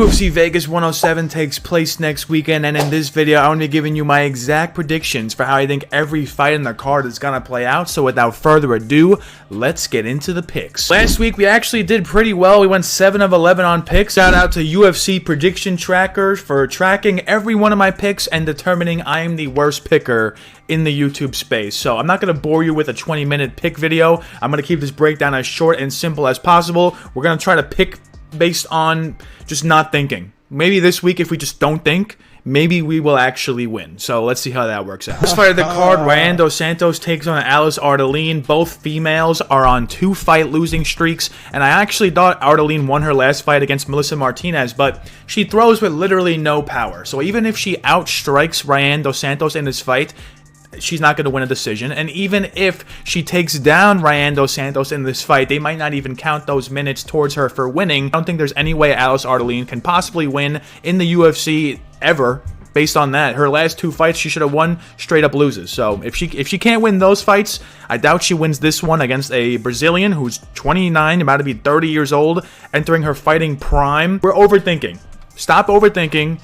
UFC Vegas 107 takes place next weekend, and in this video, I'm going to be giving you my exact predictions for how I think every fight in the card is going to play out. So without further ado, let's get into the picks. Last week, we actually did pretty well. We went 7 of 11 on picks. Shout out to UFC Prediction Tracker for tracking every one of my picks and determining I am the worst picker in the YouTube space. So I'm not going to bore you with a 20-minute pick video. I'm going to keep this breakdown as short and simple as possible. We're going to try to pick based on just not thinking. Maybe this week, if we just don't think, maybe we will actually win. So let's see how that works out. First fight of the card, Rayanne dos Santos takes on Ardelean. Both females are on 2-fight losing streaks, and I actually thought Ardelean won her last fight against Melissa Martinez, but she throws with literally no power. So even if she outstrikes Rayanne dos Santos in this fight, she's not going to win a decision. And even if she takes down Rayanne dos Santos in this fight, they might not even count those minutes towards her for winning. I don't think there's any way Ardelean can possibly win in the UFC ever. Based on that, her last 2 fights she should have won, straight up loses. So if she can't win those fights, I doubt she wins this one against a Brazilian who's 29, about to be 30 years old, entering her fighting prime. We're overthinking. Stop overthinking.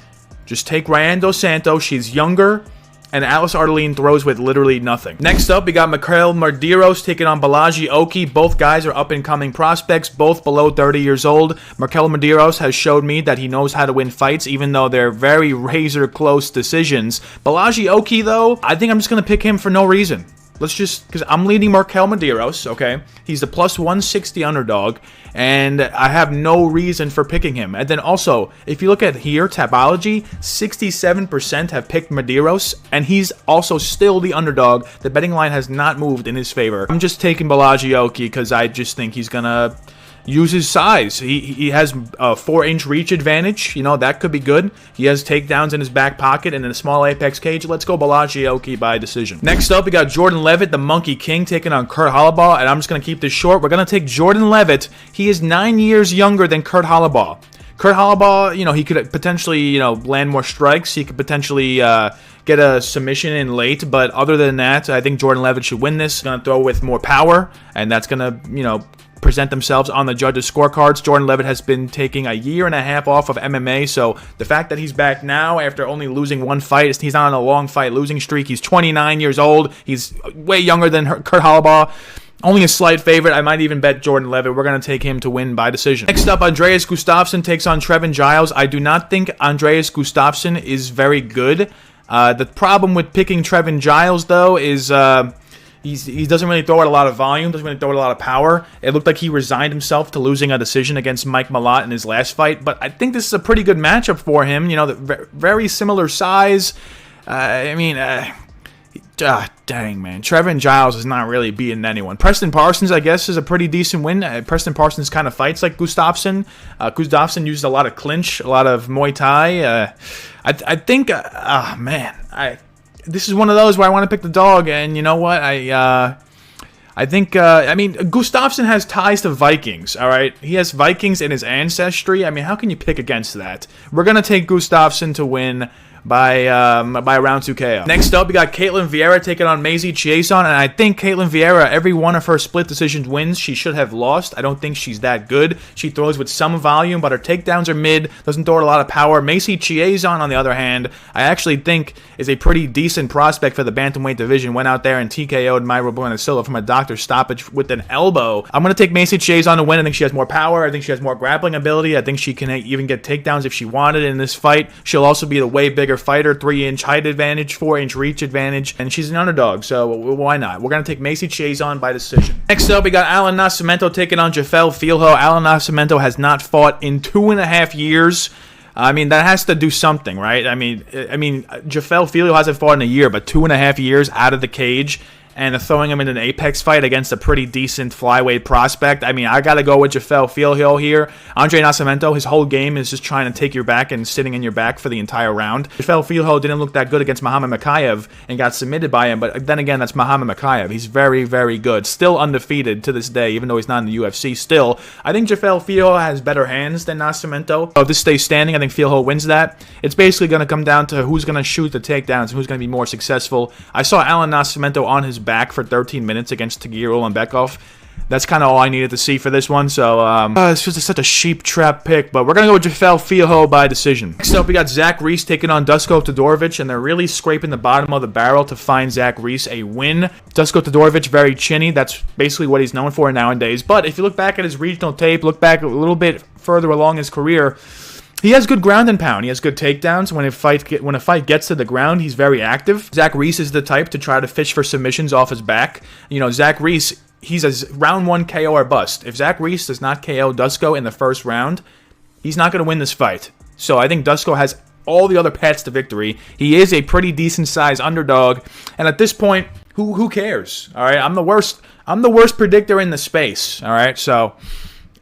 Just take Rayanne dos Santos. She's younger, and Ardelean throws with literally nothing. Next up, we got Marquel Mederos taking on Bolaji. Both guys are up-and-coming prospects, both below 30 years old. Marquel Mederos has showed me that he knows how to win fights, even though they're very razor-close decisions. Bolaji, though, I think I'm just going to pick him for no reason. Let's just, because I'm leading Marquel Mederos, okay? He's the plus 160 underdog, and I have no reason for picking him. And then also, if you look at here, Tapology, 67% have picked Mederos, and he's also still the underdog. The betting line has not moved in his favor. I'm just taking Bolaji because I just think he's gonna use his size. He has a 4-inch reach advantage. You know, that could be good. He has takedowns in his back pocket and in a small apex cage. Let's go Bolaji by decision. Next up, we got Jordan Leavitt, the Monkey King, taking on Kurt Holobaugh, and I'm just going to keep this short. We're going to take Jordan Leavitt. He is 9 years younger than Kurt Holobaugh. Kurt Holobaugh, you know, he could potentially, you know, land more strikes. He could potentially get a submission in late, but other than that, I think Jordan Leavitt should win this. He's going to throw with more power, and that's going to, you know, present themselves on the judges' scorecards. Jordan Leavitt has been taking a year and a half off of MMA, so the fact that he's back now after only losing 1 fight, he's not on a long fight losing streak. He's 29 years old. He's way younger than Kurt Holobaugh. Only a slight favorite. I might even bet Jordan Leavitt. We're going to take him to win by decision. Next up, Andreas Gustafsson takes on Trevin Giles. I do not think Andreas Gustafsson is very good. The problem with picking Trevin Giles, though, is he doesn't really throw out a lot of volume, doesn't really throw out a lot of power. It looked like he resigned himself to losing a decision against Mike Malott in his last fight, but I think this is a pretty good matchup for him. You know, very similar size. Dang, man. Trevin Giles is not really beating anyone. Preston Parsons, I guess, is a pretty decent win. Preston Parsons kind of fights like Gustafsson. Gustafsson uses a lot of clinch, a lot of Muay Thai. I think, this is one of those where I want to pick the dog, and you know what? I think, Gustafsson has ties to Vikings, all right? He has Vikings in his ancestry. I mean, how can you pick against that? We're going to take Gustafsson to win by round 2 KO. Next up, we got Ketlen Vieira taking on Macy Chiasson, and I think Ketlen Vieira, every one of her split decisions wins. She should have lost. I don't think she's that good. She throws with some volume, but her takedowns are mid, doesn't throw a lot of power. Macy Chiasson, on the other hand, I actually think is a pretty decent prospect for the bantamweight division. Went out there and TKO'd Mayra Buenasilva from a doctor's stoppage with an elbow. I'm going to take Macy Chiasson to win. I think she has more power. I think she has more grappling ability. I think she can even get takedowns if she wanted in this fight. She'll also be the way bigger fighter, 3-inch height advantage, 4-inch reach advantage, and she's an underdog, so why not? We're going to take Macy Chiasson by decision. Next up, we got Allan Nascimento taking on Jafel Filho. Allan Nascimento has not fought in 2.5 years. I mean, that has to do something, right? I mean, Jafel Filho hasn't fought in a year, but 2.5 years out of the cage, and throwing him in an Apex fight against a pretty decent flyweight prospect. I mean, I got to go with Jafel Filho here. Andre Nascimento, his whole game is just trying to take your back and sitting in your back for the entire round. Jafel Filho didn't look that good against Muhammad Mokaev and got submitted by him, but then again, that's Muhammad Mokaev. He's very, very good. Still undefeated to this day, even though he's not in the UFC still. I think Jafel Filho has better hands than Nascimento. So if this stays standing, I think Filho wins that. It's basically going to come down to who's going to shoot the takedowns and who's going to be more successful. I saw Allan Nascimento on his back for 13 minutes against Tagir Ulanbekov. That's kind of all I needed to see for this one. So, it's just such a sheep trap pick. But we're going to go with Jafel Filho by decision. Next up, we got Zach Reese taking on Dusko Todorovic. And they're really scraping the bottom of the barrel to find Zach Reese a win. Dusko Todorovic, very chinny. That's basically what he's known for nowadays. But if you look back at his regional tape, look back a little bit further along his career, he has good ground and pound. He has good takedowns. When a fight gets to the ground, he's very active. Zach Reese is the type to try to fish for submissions off his back. You know, Zach Reese, he's a round 1 KO or bust. If Zach Reese does not KO Dusko in the first round, he's not going to win this fight. So I think Dusko has all the other paths to victory. He is a pretty decent size underdog, and at this point, who cares? All right, I'm the worst predictor in the space. All right, so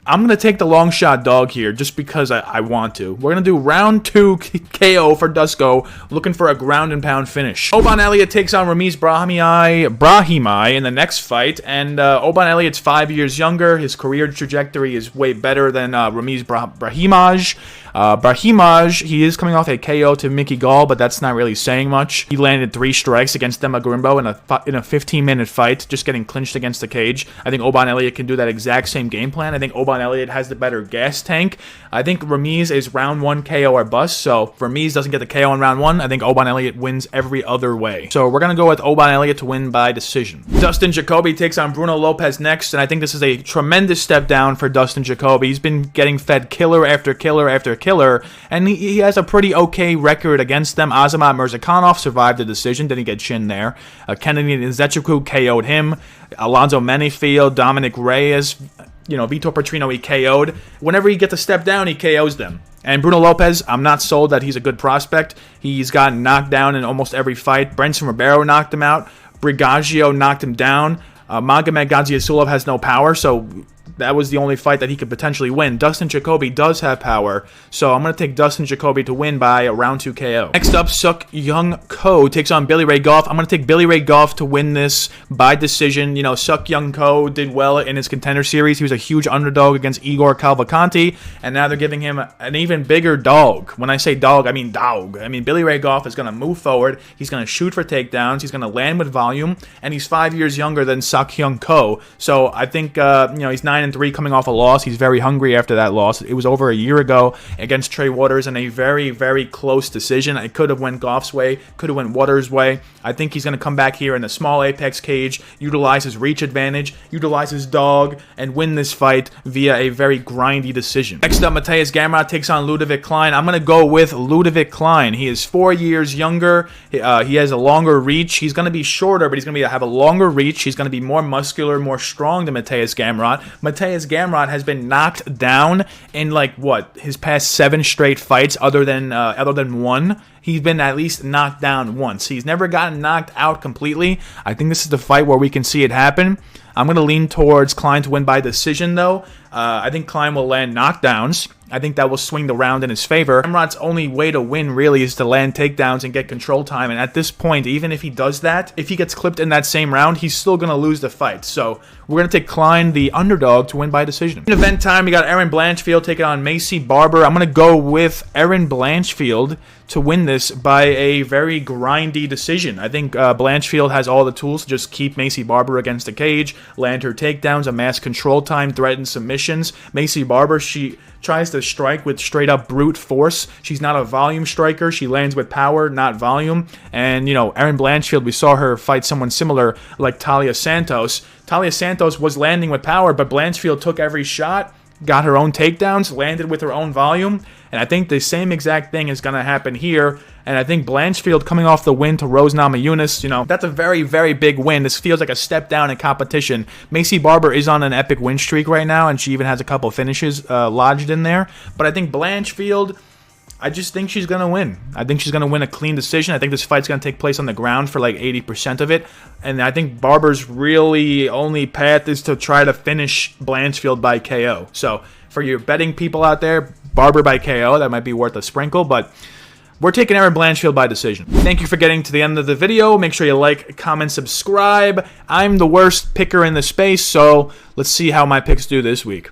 I'm going to take the long shot dog here just because I want to. We're going to do round 2 KO for Dusko, looking for a ground and pound finish. Oban Elliott takes on Ramiz Brahimaj in the next fight, and Oban Elliott's 5 years younger. His career trajectory is way better than Ramiz Brahimaj. Brahimaj, he is coming off a KO to Mickey Gall, but that's not really saying much. He landed 3 strikes against Demagrimbo in a 15-minute fight, just getting clinched against the cage. I think Oban Elliott can do that exact same game plan. I think Oban Elliott has the better gas tank. I think Ramiz is round 1 KO or bust, so if Ramiz doesn't get the KO in round 1, I think Oban Elliott wins every other way. So we're going to go with Oban Elliott to win by decision. Dustin Jacoby takes on Bruno Lopez next, and I think this is a tremendous step down for Dustin Jacoby. He's been getting fed killer after killer after killer, and he has a pretty okay record against them. Azamat Mirzakhanov survived the decision, didn't get chin there. Kennedy Nzechuku KO'd him. Alonzo Menifield, Dominic Reyes, Vitor Petrino, he KO'd. Whenever he gets a step down, he KOs them. And Bruno Lopez, I'm not sold that he's a good prospect. He's gotten knocked down in almost every fight. Brenson Ribeiro knocked him out. Brigaggio knocked him down. Magomed Gaziasulov has no power, so that was the only fight that he could potentially win. Dustin Jacoby does have power, so I'm going to take Dustin Jacoby to win by a round 2 KO. Next up, Suk Young Ko takes on Billy Ray Goff. I'm going to take Billy Ray Goff to win this by decision. Suk Young Ko did well in his contender series. He was a huge underdog against Igor Cavalcanti, and now they're giving him an even bigger dog. When I say dog, I mean dog. I mean, Billy Ray Goff is going to move forward. He's going to shoot for takedowns. He's going to land with volume, and he's 5 years younger than Suk Young Ko. So I think, he's 9-3 coming off a loss. He's very hungry after that loss. It was over a year ago against Trey Waters in a very, very close decision. It could have went Goff's way, could have went Waters' way. I think he's going to come back here in the small apex cage, utilize his reach advantage, utilize his dog, and win this fight via a very grindy decision. Next up, Matthias Gamrot takes on Ludovic Klein. I'm going to go with Ludovic Klein. He is 4 years younger. He has a longer reach. He's going to be shorter, but he's going to have a longer reach. He's going to be more muscular, more strong than Matthias Gamrot. Matthias Gamrot has been knocked down in his past 7 straight fights other than one. He's been at least knocked down once. He's never gotten knocked out completely. I think this is the fight where we can see it happen. I'm going to lean towards Klein to win by decision, though. I think Klein will land knockdowns. I think that will swing the round in his favor. Gamrot's only way to win, really, is to land takedowns and get control time. And at this point, even if he does that, if he gets clipped in that same round, he's still going to lose the fight. So we're going to take Klein, the underdog, to win by decision. In event time, we got Erin Blanchfield taking on Macy Barber. I'm going to go with Erin Blanchfield to win this by a very grindy decision. I think Blanchfield has all the tools to just keep Macy Barber against the cage, land her takedowns, amass control time, threaten submissions. Macy Barber, she tries to strike with straight up brute force. She's not a volume striker. She lands with power, not volume. And, Erin Blanchfield, we saw her fight someone similar like Talia Santos. Talia Santos was landing with power, but Blanchfield took every shot, got her own takedowns, landed with her own volume, and I think the same exact thing is going to happen here. And I think Blanchfield coming off the win to Rose Namajunas, that's a very, very big win. This feels like a step down in competition. Macy Barber is on an epic win streak right now, and she even has a couple finishes lodged in there. But I think Blanchfield, I just think she's going to win. I think she's going to win a clean decision. I think this fight's going to take place on the ground for like 80% of it. And I think Barber's really only path is to try to finish Blanchfield by KO. So for your betting people out there, Barber by KO, that might be worth a sprinkle. But we're taking Erin Blanchfield by decision. Thank you for getting to the end of the video. Make sure you like, comment, subscribe. I'm the worst picker in the space, so let's see how my picks do this week.